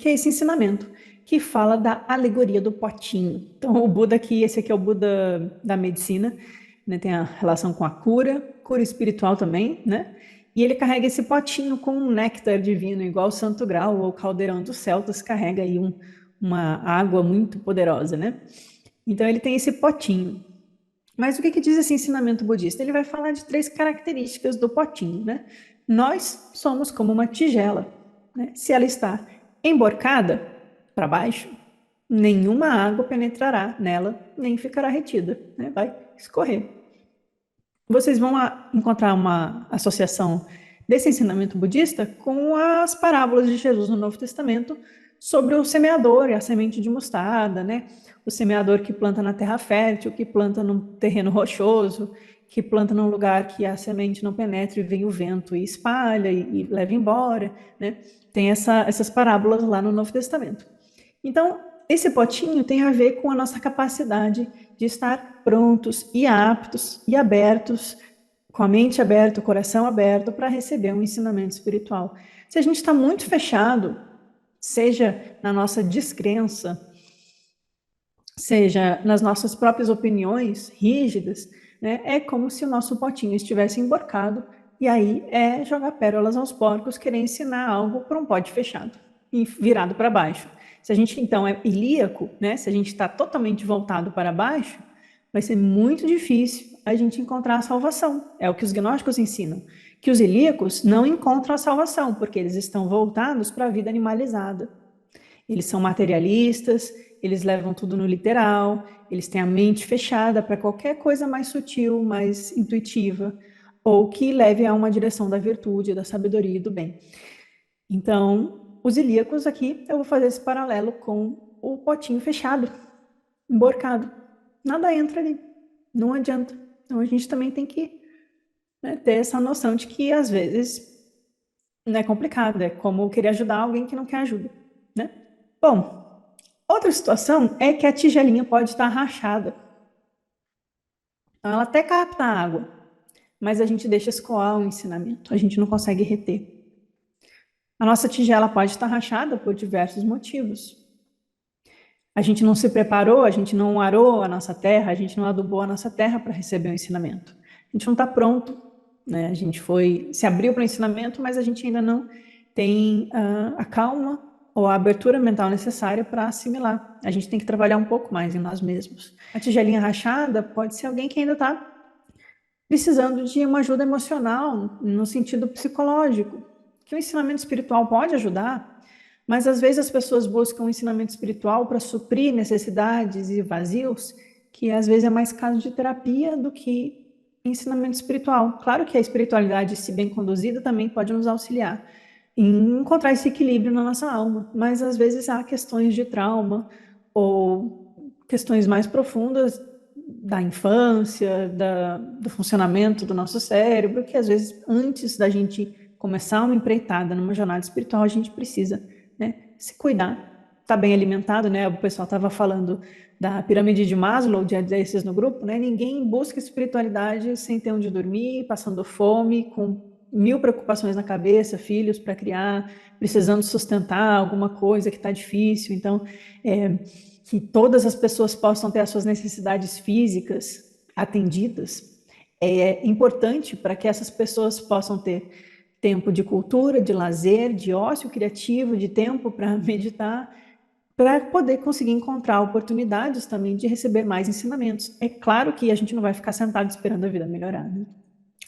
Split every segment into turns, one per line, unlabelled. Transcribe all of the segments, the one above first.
que é esse ensinamento, que fala da alegoria do potinho. Então, o Buda aqui, esse aqui é o Buda da medicina, né? Tem a relação com a cura espiritual também, né? E ele carrega esse potinho com um néctar divino, igual o Santo Grau ou o Caldeirão dos Celtas carrega aí uma água muito poderosa, né? Então ele tem esse potinho. Mas o que diz esse ensinamento budista? Ele vai falar de três características do potinho, né? Nós somos como uma tigela, né? Se ela está emborcada para baixo, nenhuma água penetrará nela, nem ficará retida, né? Vai escorrer. Vocês vão encontrar uma associação desse ensinamento budista com as parábolas de Jesus no Novo Testamento sobre o semeador e a semente de mostarda, né? O semeador que planta na terra fértil, que planta num terreno rochoso, que planta num lugar que a semente não penetra e vem o vento e espalha e leva embora, né? Tem essas parábolas lá no Novo Testamento. Então, esse potinho tem a ver com a nossa capacidade de estar prontos e aptos e abertos, com a mente aberta, o coração aberto, para receber um ensinamento espiritual. Se a gente está muito fechado, seja na nossa descrença, seja nas nossas próprias opiniões rígidas, né, é como se o nosso potinho estivesse emborcado, e aí é jogar pérolas aos porcos, querer ensinar algo para um pote fechado e virado para baixo. Se a gente, então, é ilíaco, né, se a gente está totalmente voltado para baixo, vai ser muito difícil a gente encontrar a salvação. É o que os gnósticos ensinam, que os ilíacos não encontram a salvação, porque eles estão voltados para a vida animalizada. Eles são materialistas, eles levam tudo no literal, eles têm a mente fechada para qualquer coisa mais sutil, mais intuitiva, ou que leve a uma direção da virtude, da sabedoria e do bem. Então, os ilíacos aqui, eu vou fazer esse paralelo com o potinho fechado, emborcado. Nada entra ali, não adianta. Então, a gente também tem que, né, ter essa noção de que, às vezes, não é complicado, é como querer ajudar alguém que não quer ajuda, né? Bom, outra situação é que a tigelinha pode estar rachada. Então, ela até capta a água, mas a gente deixa escoar o ensinamento, a gente não consegue reter. A nossa tigela pode estar rachada por diversos motivos. A gente não se preparou, a gente não arou a nossa terra, a gente não adubou a nossa terra para receber o ensinamento. A gente não está pronto, né? A gente se abriu para o ensinamento, mas a gente ainda não tem a calma ou a abertura mental necessária para assimilar. A gente tem que trabalhar um pouco mais em nós mesmos. A tigelinha rachada pode ser alguém que ainda está precisando de uma ajuda emocional, no sentido psicológico, que o ensinamento espiritual pode ajudar, mas às vezes as pessoas buscam um ensinamento espiritual para suprir necessidades e vazios, que às vezes é mais caso de terapia do que ensinamento espiritual. Claro que a espiritualidade, se bem conduzida, também pode nos auxiliar em encontrar esse equilíbrio na nossa alma, mas às vezes há questões de trauma ou questões mais profundas da infância, do funcionamento do nosso cérebro, que às vezes antes da gente começar uma empreitada numa jornada espiritual, a gente precisa, né, se cuidar, estar bem alimentado, né? O pessoal estava falando da pirâmide de Maslow, dia desses no grupo, né? Ninguém busca espiritualidade sem ter onde dormir, passando fome, com 1000 preocupações na cabeça, filhos para criar, precisando sustentar alguma coisa que está difícil. Então, que todas as pessoas possam ter as suas necessidades físicas atendidas é importante para que essas pessoas possam ter tempo de cultura, de lazer, de ócio criativo, de tempo para meditar, para poder conseguir encontrar oportunidades também de receber mais ensinamentos. É claro que a gente não vai ficar sentado esperando a vida melhorar, né?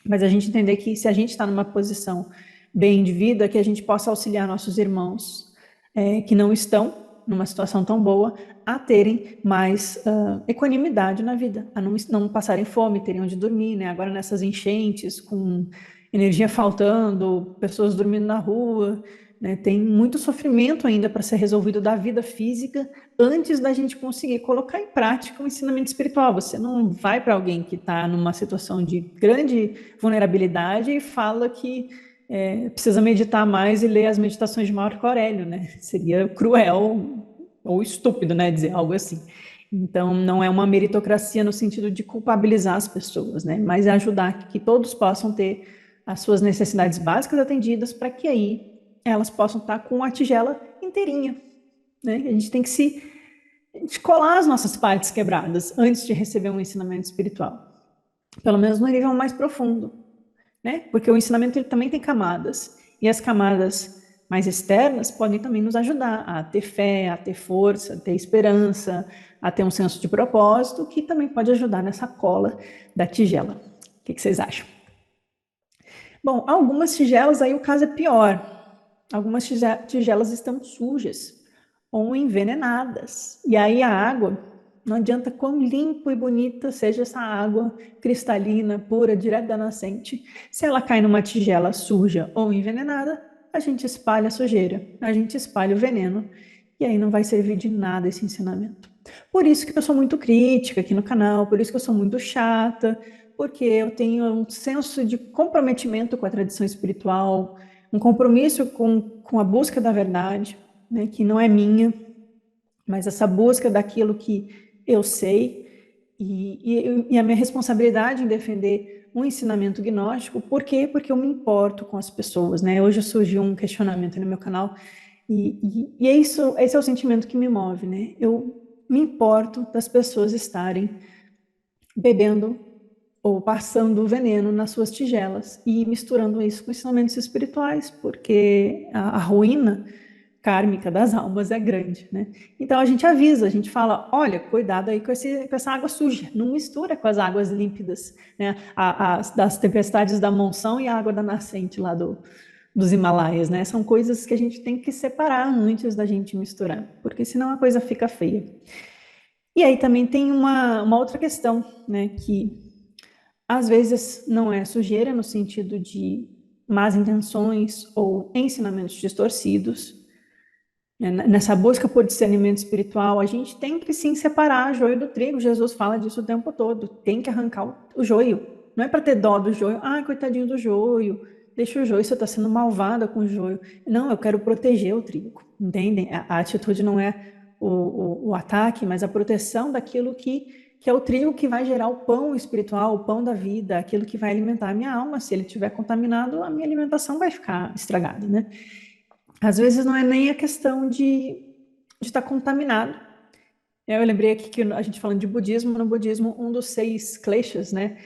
Mas a gente entender que se a gente está numa posição bem de vida, que a gente possa auxiliar nossos irmãos que não estão numa situação tão boa, a terem mais equanimidade na vida, a não passarem fome, terem onde dormir, né? Agora nessas enchentes, com energia faltando, pessoas dormindo na rua, né? Tem muito sofrimento ainda para ser resolvido da vida física antes da gente conseguir colocar em prática o ensinamento espiritual. Você não vai para alguém que está numa situação de grande vulnerabilidade e fala que precisa meditar mais e ler as meditações de Marco Aurélio, né? Seria cruel ou estúpido, né, dizer algo assim. Então, não é uma meritocracia no sentido de culpabilizar as pessoas, né? Mas é ajudar que todos possam ter as suas necessidades básicas atendidas para que aí elas possam estar com a tigela inteirinha, né? A gente tem que se descolar as nossas partes quebradas antes de receber um ensinamento espiritual, pelo menos no nível mais profundo, né? Porque o ensinamento ele também tem camadas, e as camadas mais externas podem também nos ajudar a ter fé, a ter força, a ter esperança, a ter um senso de propósito, que também pode ajudar nessa cola da tigela. O que vocês acham? Bom, algumas tigelas aí o caso é pior. Algumas tigelas estão sujas ou envenenadas. E aí a água, não adianta quão limpo e bonita seja essa água cristalina, pura, direto da nascente. Se ela cai numa tigela suja ou envenenada, a gente espalha a sujeira, a gente espalha o veneno. E aí não vai servir de nada esse ensinamento. Por isso que eu sou muito crítica aqui no canal, por isso que eu sou muito chata, porque eu tenho um senso de comprometimento com a tradição espiritual, um compromisso com a busca da verdade, né, que não é minha, mas essa busca daquilo que eu sei, e a minha responsabilidade em defender um ensinamento gnóstico. Por quê? Porque eu me importo com as pessoas, né? Hoje surgiu um questionamento no meu canal, e é isso, esse é o sentimento que me move, né? Eu me importo das pessoas estarem bebendo ou passando o veneno nas suas tigelas e misturando isso com ensinamentos espirituais, porque a ruína kármica das almas é grande, né? Então a gente avisa, a gente fala, olha, cuidado aí com essa água suja, não mistura com as águas límpidas, né? Das tempestades da monção e a água da nascente lá dos Himalaias, né? São coisas que a gente tem que separar antes da gente misturar, porque senão a coisa fica feia. E aí também tem uma outra questão, né? Que às vezes não é sujeira no sentido de más intenções ou ensinamentos distorcidos. Nessa busca por discernimento espiritual, a gente tem que sim separar joio do trigo. Jesus fala disso o tempo todo. Tem que arrancar o joio. Não é para ter dó do joio. Ah, coitadinho do joio. Deixa o joio, você está sendo malvada com o joio. Não, eu quero proteger o trigo. Entendem? A atitude não é o ataque, mas a proteção daquilo que é o trigo que vai gerar o pão espiritual, o pão da vida, aquilo que vai alimentar a minha alma. Se ele estiver contaminado, a minha alimentação vai ficar estragada, né? Às vezes não é nem a questão de estar contaminado. Eu lembrei aqui que a gente falando de budismo, no budismo, um dos 6 kleshas, né,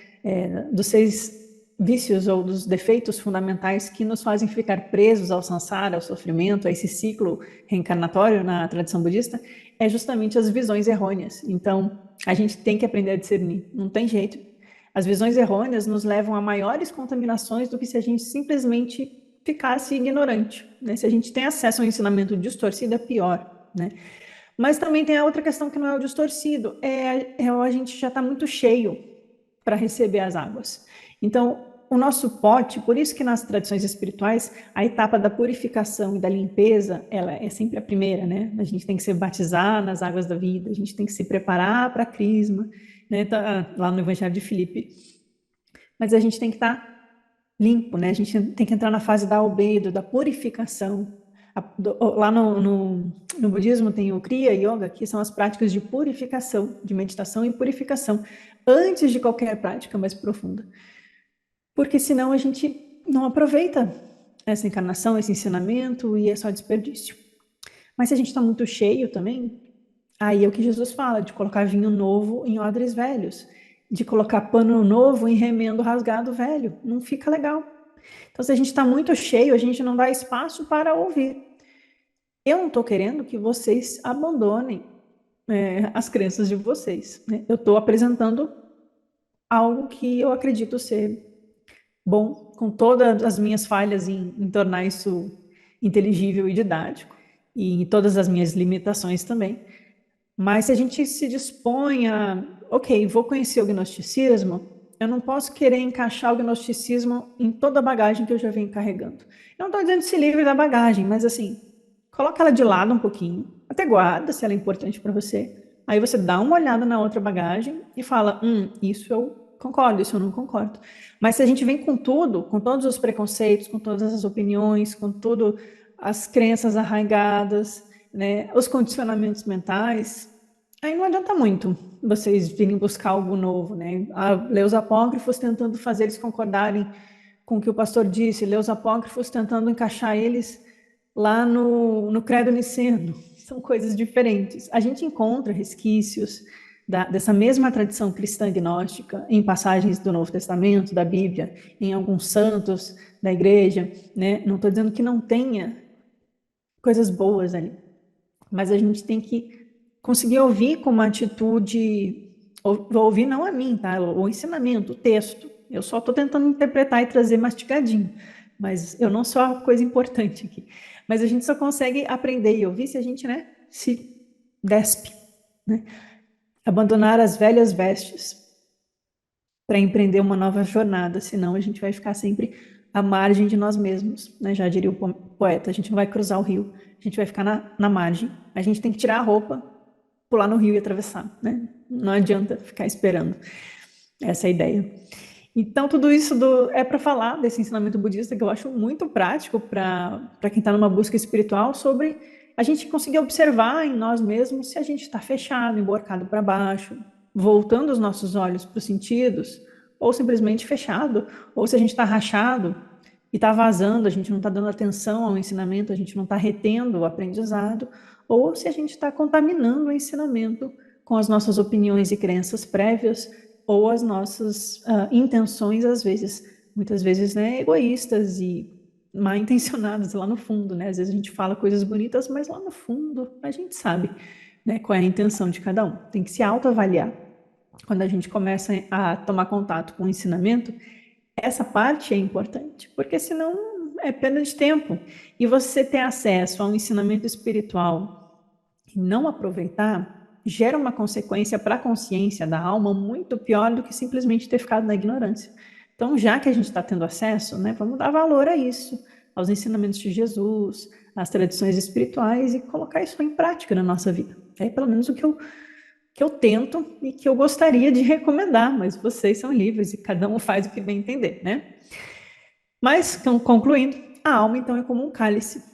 dos 6 vícios ou dos defeitos fundamentais que nos fazem ficar presos ao samsara, ao sofrimento, a esse ciclo reencarnatório na tradição budista, é justamente as visões errôneas. Então, a gente tem que aprender a discernir, não tem jeito. As visões errôneas nos levam a maiores contaminações do que se a gente simplesmente ficasse ignorante, né? Se a gente tem acesso a um ensinamento distorcido, é pior, né? Mas também tem a outra questão que não é o distorcido, a gente já está muito cheio para receber as águas. Então, o nosso pote, por isso que nas tradições espirituais, a etapa da purificação e da limpeza, ela é sempre a primeira, né? A gente tem que se batizar nas águas da vida, a gente tem que se preparar para a crisma, né? Tá lá no Evangelho de Filipe. Mas a gente tem que estar limpo, né? A gente tem que entrar na fase da albedo, da purificação. Lá no budismo tem o Kriya Yoga, que são as práticas de purificação, de meditação e purificação, antes de qualquer prática mais profunda. Porque senão a gente não aproveita essa encarnação, esse ensinamento, e é só desperdício. Mas se a gente está muito cheio também, aí é o que Jesus fala, de colocar vinho novo em odres velhos, de colocar pano novo em remendo rasgado velho. Não fica legal. Então, se a gente está muito cheio, a gente não dá espaço para ouvir. Eu não estou querendo que vocês abandonem as crenças de vocês, né? Eu estou apresentando algo que eu acredito ser bom, com todas as minhas falhas em tornar isso inteligível e didático, e todas as minhas limitações também. Mas se a gente se dispõe a, ok, vou conhecer o gnosticismo, eu não posso querer encaixar o gnosticismo em toda a bagagem que eu já venho carregando. Eu não estou dizendo se livre da bagagem, mas assim, coloca ela de lado um pouquinho, até guarda se ela é importante para você. Aí você dá uma olhada na outra bagagem e fala, isso eu concordo, isso eu não concordo. Mas se a gente vem com tudo, com todos os preconceitos, com todas as opiniões, com tudo as crenças arraigadas, né, os condicionamentos mentais, aí não adianta muito vocês virem buscar algo novo, né? Ler os apócrifos tentando fazer eles concordarem com o que o pastor disse, ler os apócrifos tentando encaixar eles lá no credo niceno, são coisas diferentes. A gente encontra resquícios dessa mesma tradição cristã gnóstica em passagens do Novo Testamento, da Bíblia, em alguns santos da igreja, né? Não estou dizendo que não tenha coisas boas ali, mas a gente tem que conseguir ouvir com uma atitude, vou ouvir não a mim, tá? O ensinamento, o texto. Eu só estou tentando interpretar e trazer mastigadinho, mas eu não sou a coisa importante aqui. Mas a gente só consegue aprender e ouvir se a gente, né, se despe, né? Abandonar as velhas vestes para empreender uma nova jornada, senão a gente vai ficar sempre à margem de nós mesmos, né? Já diria o poeta, a gente não vai cruzar o rio, a gente vai ficar na margem. A gente tem que tirar a roupa, pular no rio e atravessar, né? Não adianta ficar esperando. Essa é a ideia. Então, tudo isso é para falar desse ensinamento budista que eu acho muito prático para quem está numa busca espiritual, sobre a gente conseguir observar em nós mesmos se a gente está fechado, emborcado para baixo, voltando os nossos olhos para os sentidos, ou simplesmente fechado, ou se a gente está rachado e está vazando, a gente não está dando atenção ao ensinamento, a gente não está retendo o aprendizado, ou se a gente está contaminando o ensinamento com as nossas opiniões e crenças prévias, ou as nossas intenções, às vezes, muitas vezes, né, egoístas e mal intencionadas lá no fundo, né? Às vezes a gente fala coisas bonitas, mas lá no fundo a gente sabe, né, qual é a intenção de cada um. Tem que se autoavaliar. Quando a gente começa a tomar contato com o ensinamento, essa parte é importante, porque senão é perda de tempo. E você ter acesso a um ensinamento espiritual e não aproveitar, gera uma consequência para a consciência da alma muito pior do que simplesmente ter ficado na ignorância. Então, já que a gente está tendo acesso, né, vamos dar valor a isso, aos ensinamentos de Jesus, às tradições espirituais, e colocar isso em prática na nossa vida. É pelo menos o que eu tento e que eu gostaria de recomendar, mas vocês são livres e cada um faz o que bem entender, né? Mas, concluindo, a alma então é como um cálice.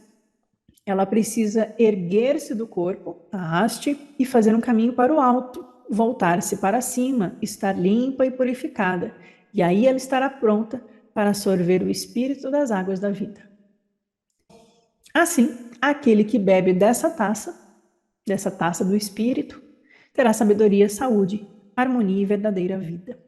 Ela precisa erguer-se do corpo, a haste, e fazer um caminho para o alto, voltar-se para cima, estar limpa e purificada. E aí ela estará pronta para sorver o espírito das águas da vida. Assim, aquele que bebe dessa taça do espírito, terá sabedoria, saúde, harmonia e verdadeira vida.